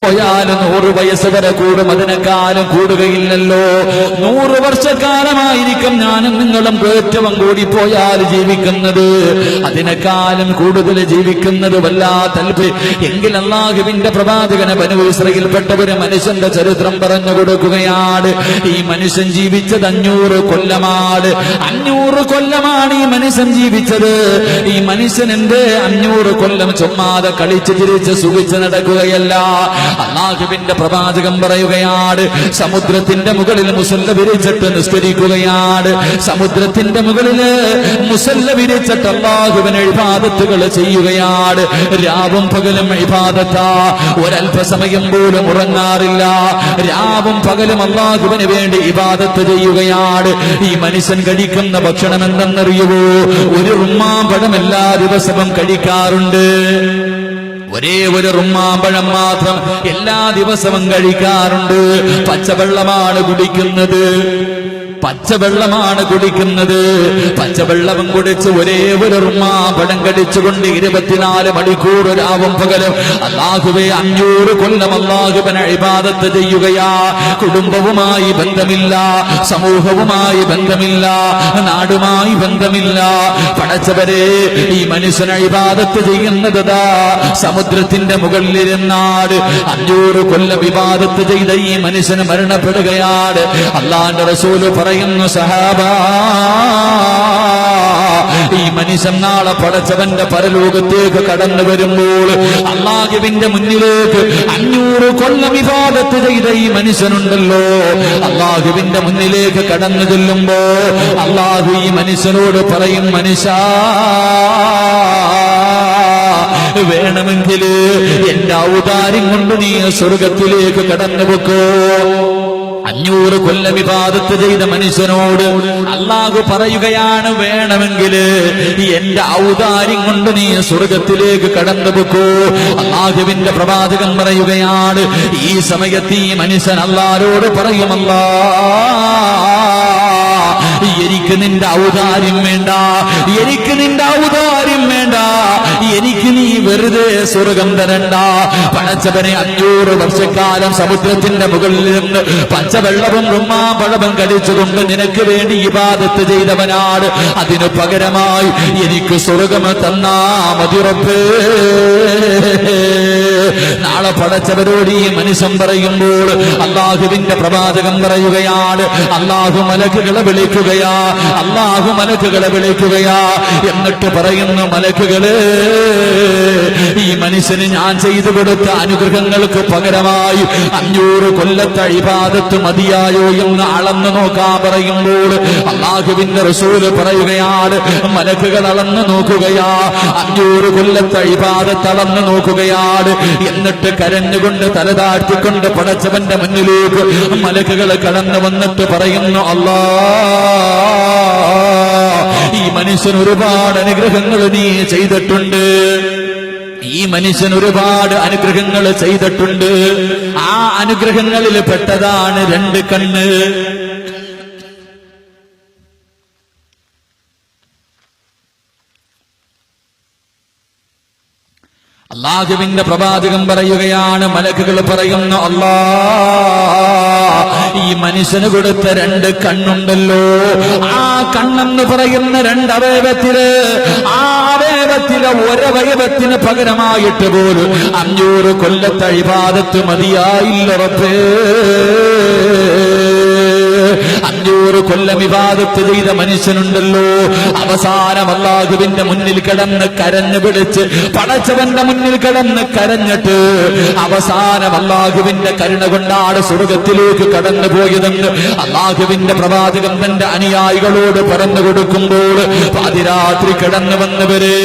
പോയാലും 100 വയസ്സ് വരെ കൂടും, അതിനെക്കാലം കൂടുകയില്ലല്ലോ. 100 വർഷക്കാലമായിരിക്കും ഞാനും നിങ്ങളും ഏറ്റവും കൂടി പോയാൽ ജീവിക്കുന്നത്. അതിനെക്കാലം കൂടുതൽ ജീവിക്കുന്നത് വല്ലാത്ത എങ്കിൽ അല്ലാഹുവിന്റെ പ്രവാചകനെ ബനൂ ഇസ്രായേലിൽപ്പെട്ട ഒരു മനുഷ്യന്റെ ചരിത്രം പറഞ്ഞു കൊടുക്കുകയാണ്. ഈ മനുഷ്യൻ ജീവിച്ചത് 500 കൊല്ലമാണ്. 500 കൊല്ലമാണ് ഈ മനുഷ്യൻ ജീവിച്ചത്. ഈ മനുഷ്യൻ എന്റെ 500 കൊല്ലം ചുമ്മാതെ കളിച്ച് ചിരിച്ച് സുഖിച്ച് നടക്കുകയല്ല. അല്ലാഹുവിന്റെ പ്രവാചകൻ പറയുകയാണ്, സമുദ്രത്തിന്റെ മുകളിൽ മുസല്ല വിരിച്ചിട്ട് നിസ്കരിക്കുകയാണ്. സമുദ്രത്തിന്റെ മുകളില് മുസല്ല വിരിച്ചിട്ട് അല്ലാഹുവിനെ ഇബാദത്തുകൾ ചെയ്യുകയാണ്. രാവും പകലും ഇബാദത്താ. ഒരല്പസമയം പോലും ഉറങ്ങാറില്ല. രാവും പകലും അല്ലാഹുവിന് വേണ്ടി ഇബാദത്ത് ചെയ്യുകയാണ്. ഈ മനുഷ്യൻ കഴിക്കുന്ന ഭക്ഷണം എന്തെന്നറിയുമോ? ഒരു റുമ്മാമ്പഴം എല്ലാ ദിവസവും കഴിക്കാറുണ്ട്. ഒരേ ഒരു റുമ്മാമ്പഴം മാത്രം എല്ലാ ദിവസവും കഴിക്കാറുണ്ട്. പച്ചവെള്ളമാണ് കുടിക്കുന്നത്. പച്ചവെള്ളമാണ് കുടിക്കുന്നത്. പച്ചവെള്ളവും കുടിച്ച് ഒരേ ഒരു റുമ്മാമ്പഴം കടിച്ചുകൊണ്ട് 24 മണിക്കൂർ രാവും പകലും അല്ലാഹുവേ 500 കൊല്ലം അല്ലാഹുവിനെ ഇബാദത്ത് ചെയ്യുകയാ. കുടുംബവുമായി ബന്ധമില്ല, സമൂഹവുമായി ബന്ധമില്ല, നാടുമായി ബന്ധമില്ല. പടച്ചവരെ, ഈ മനുഷ്യനെ ഇബാദത്ത് ചെയ്യുന്നതാ സമുദ്രത്തിന്റെ മുകളിലിരുന്നാട് 500 കൊല്ലം ഇബാദത്ത് ചെയ്ത ഈ മനുഷ്യന് മരണപ്പെടുകയാണ്. അല്ലാഹുവിന്റെ റസൂല് പറയുന്നു, സഹാബാ, ഈ മനുഷ്യൻ നാളെ പടച്ചവന്റെ പരലോകത്തേക്ക് കടന്നു വരുമ്പോൾ അല്ലാഹുവിന്റെ മുന്നിലേക്ക് 500 കൊല്ലം ഇബാദത്ത് ചെയ്ത ഈ മനുഷ്യനുണ്ടല്ലോ, അല്ലാഹുവിന്റെ മുന്നിലേക്ക് കടന്നു ചെല്ലുമ്പോ അല്ലാഹു ഈ മനുഷ്യനോട് പറയും, മനുഷ്യാ, വേണമെങ്കിൽ എന്റെ ഔദാര്യം കൊണ്ട് നീ സ്വർഗത്തിലേക്ക് കടന്നു വെക്കോ. 500 കൊല്ലം ഇബാദത്ത് ചെയ്ത മനുഷ്യനോട് അല്ലാഹു പറയുകയാണ്, വേണമെങ്കിൽ എന്റെ ഔദാര്യം കൊണ്ട് നീ സ്വർഗത്തിലേക്ക് കടന്നു വെക്കൂ. അല്ലാഹുവിന്റെ പ്രവാചകൻ പറയുകയാണ്, ഈ സമയത്ത് ഈ മനുഷ്യൻ അല്ലാഹുവോട് പറയും, അല്ലാ, എനിക്ക് നിന്റെ ഔദാര്യം വേണ്ട, എനിക്ക് നിന്റെ ഔദാര്യം വേണ്ട, എനിക്ക് നീ വെറുതെ സ്വർഗം തരണ്ട. പടച്ചവനെ 500 വർഷക്കാലം സമുദ്രത്തിന്റെ മുകളിൽ നിന്ന് പച്ചവെള്ളവും റുമ്മാമ്പഴവും കടിച്ചുകൊണ്ട് നിനക്ക് വേണ്ടി ഇബാദത്ത് ചെയ്തവനാണ്. അതിനു പകരമായി എനിക്ക് സ്വർഗം തന്നാ മതി റബ്ബേ. നാളെ പടച്ചവരോട് ഈ മനുഷ്യൻ പറയുമ്പോൾ അല്ലാഹുവിന്റെ പ്രവാചകൻ പറയുകയാണ്, അല്ലാഹു മലക്കുകളെ വിളിക്കുകയാ, അല്ലാഹു മലക്കുകളെ വിളിക്കുകയാ. എന്നിട്ട് പറയുന്നു, മലക്കുകള്, ഈ മനുഷ്യന് ഞാൻ ചെയ്തു കൊടുത്ത അനുഗ്രഹങ്ങൾക്ക് പകരമായി 500 കൊല്ലത്തെ ഇബാദത്ത് മതിയായോ എന്ന് അളന്നു നോക്കാൻ പറയുമ്പോൾ അല്ലാഹുവിന്റെ റസൂല് പറയുകയാണ്, മലക്കുകൾ അളന്നു നോക്കുകയാ, 500 കൊല്ലത്തെ ഇബാദത്ത് അളന്നു നോക്കുകയാണ്. എന്നിട്ട് കരഞ്ഞുകൊണ്ട് തലതാഴ്ത്തിക്കൊണ്ട് പടച്ചവന്റെ മുന്നിലേക്ക് മലക്കുകൾ കടന്നു വന്നിട്ട് പറയുന്നു, അല്ലാ, ഈ മനുഷ്യൻ ഒരുപാട് അനുഗ്രഹങ്ങൾ നീ ചെയ്തിട്ടുണ്ട്, ഈ മനുഷ്യൻ ഒരുപാട് അനുഗ്രഹങ്ങൾ ചെയ്തിട്ടുണ്ട്. ആ അനുഗ്രഹങ്ങളിൽ പെട്ടതാണ് 2 കണ്ണ്. അല്ലാഹുവിന്റെ പ്രവാചകൻ പറയുകയാണ്, മലക്കുകൾ പറയുന്നു, അല്ലാ, ഈ മനുഷ്യന് കൊടുത്ത 2 കണ്ണുണ്ടല്ലോ, ആ കണ്ണെന്ന് പറയുന്ന 2 അവയവത്തില്, ആ അവയവത്തിലെ ഒരവയവത്തിന് പകരമായിട്ട് പോലും 500 കൊല്ലത്തെ ഇബാദത്ത് മതിയായില്ല റബ്ബേ. 500 കൊല്ലം ഇബാദത്ത് ചെയ്ത മനുഷ്യനുണ്ടല്ലോ, അവസാനം അല്ലാഹുവിന്റെ മുന്നിൽ കിടന്ന് കരഞ്ഞു പിടിച്ച് പടച്ചവന്റെ മുന്നിൽ കിടന്ന് കരഞ്ഞിട്ട് അവസാനം അല്ലാഹുവിന്റെ കരുണ കൊണ്ടാണ് സ്വർഗത്തിലേക്ക് കടന്നു പോയതെന്ന് അല്ലാഹുവിന്റെ പ്രവാചകൻ തന്റെ അനുയായികളോട് പറഞ്ഞു കൊടുക്കുമ്പോൾ പാതിരാത്രി കിടന്നു വന്നവര്,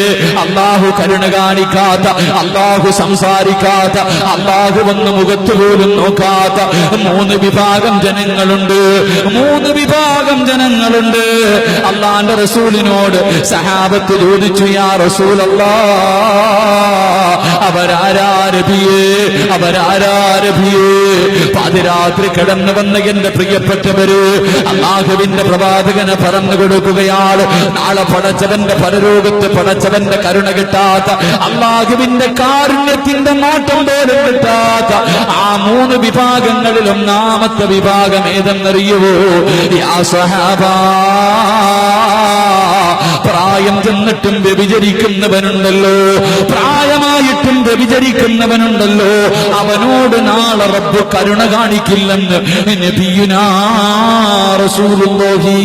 അല്ലാഹു കരുണ കാണിക്കാത്ത, അല്ലാഹു സംസാരിക്കാത്ത, അല്ലാഹു വന്ന് മുഖത്ത് പോലും നോക്കാത്ത 3 വിഭാഗം ജനങ്ങളുണ്ട്. 3 വിഭാഗം ജനങ്ങളുണ്ട്. അള്ളാന്റെ റസൂലിനോട് സഹാബത്ത് ചോദിച്ചു, യാ റസൂലല്ലാഹ്, അവരാരാരബിയേ, അവരാരാരബിയേ? പാതിരാത്രി കിടന്നു വന്ന എന്റെ പ്രിയപ്പെട്ടവര്, അല്ലാഹുവിന്റെ പ്രവാചകനെ പറഞ്ഞു കൊടുക്കുകയാണ്, നാളെ പടച്ചവന്റെ പരലോകത്ത് പടച്ചവന്റെ കരുണ കിട്ടാത്ത, അല്ലാഹുവിന്റെ കാരുണ്യത്തിന്റെ മാറ്റം പോലും കിട്ടാത്ത ആ 3 വിഭാഗങ്ങളിൽ ഒന്നാമത്തെ വിഭാഗം ഏതെന്നറിയുവോ? യാ സ്വഹാബാ, പ്രായം ചെന്നിട്ടും വ്യഭിചരിക്കുന്നവനുണ്ടല്ലോ, പ്രായമായിട്ടും വ്യഭിചരിക്കുന്നവനുണ്ടല്ലോ, അവനോട് നാളെ റബ്ബ് കരുണ കാണിക്കില്ലെന്ന് നബിയുനാ റസൂലുള്ളാഹി.